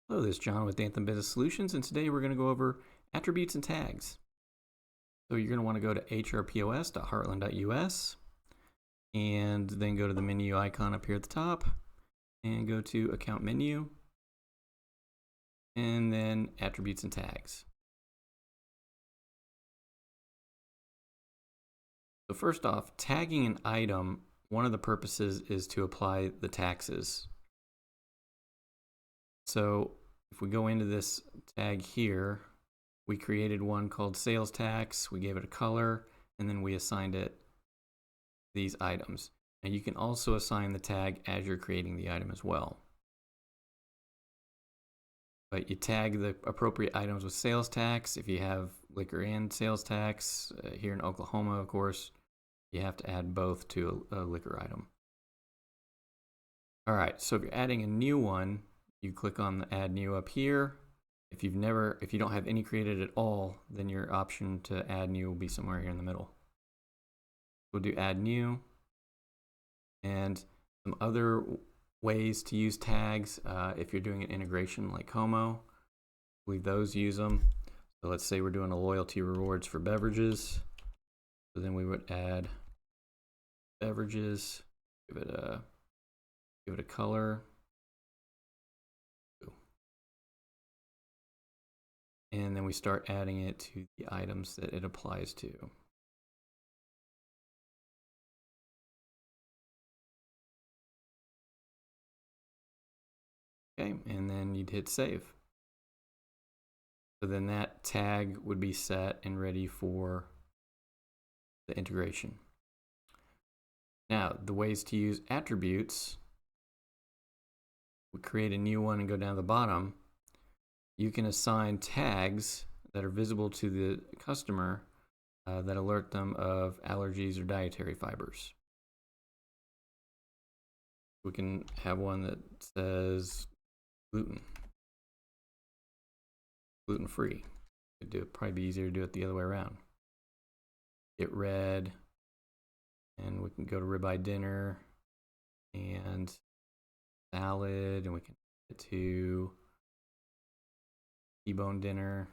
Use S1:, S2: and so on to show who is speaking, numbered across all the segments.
S1: Hello, this is John with Anthem Business Solutions, and today we're going to go over attributes and tags. So you're going to want to go to hrpos.heartland.us and then go to the menu icon up here at the top and go to Account Menu and then Attributes and Tags. So first off, tagging an item, one of the purposes is to apply the taxes. So if we go into this tag here, we created one called sales tax, we gave it a color, and then we assigned it these items. And you can also assign the tag as you're creating the item as well. But you tag the appropriate items with sales tax. If you have liquor and sales tax, here in Oklahoma, of course, you have to add both to a liquor item. All right, so if you're adding a new one, you click on the add new up here. If you don't have any created at all, then your option to add new will be somewhere here in the middle. We'll do add new. And some other ways to use tags, if you're doing an integration like Como, I believe those use them. So let's say we're doing a loyalty rewards for beverages. So then we would add beverages, give it a color. And then we start adding it to the items that it applies to. Okay, and then you'd hit save. So then that tag would be set and ready for the integration. Now, the ways to use attributes, we create a new one and go down to the bottom. You can assign tags that are visible to the customer that alert them of allergies or dietary fibers. We can have one that says gluten, gluten-free. It'd probably be easier to do it the other way around. Get red, and we can go to ribeye dinner and salad, and we can get to T-bone dinner,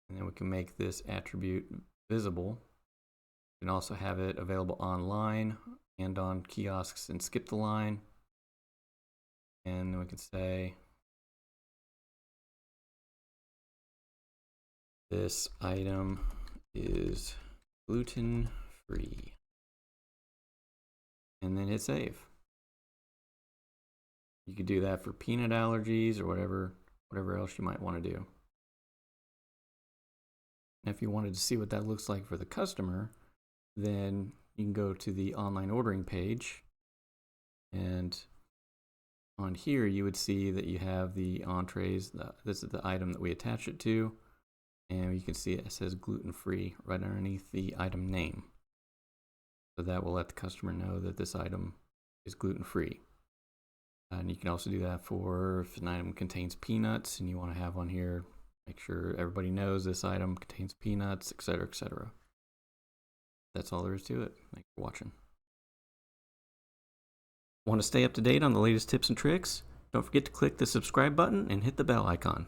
S1: and then we can make this attribute visible. We can also have it available online and on kiosks and skip the line. And then we can say this item is gluten-free, and then hit save. You could do that for peanut allergies or whatever else you might want to do. And if you wanted to see what that looks like for the customer, then you can go to the online ordering page, and on here you would see that you have the entrees. This is the item that we attach it to, and you can see it says gluten-free right underneath the item name. So that will let the customer know that this item is gluten-free. And you can also do that for if an item contains peanuts and you want to have on here, make sure everybody knows this item contains peanuts, etc., etc. That's all there is to it. Thanks for watching. Want to stay up to date on the latest tips and tricks? Don't forget to click the subscribe button and hit the bell icon.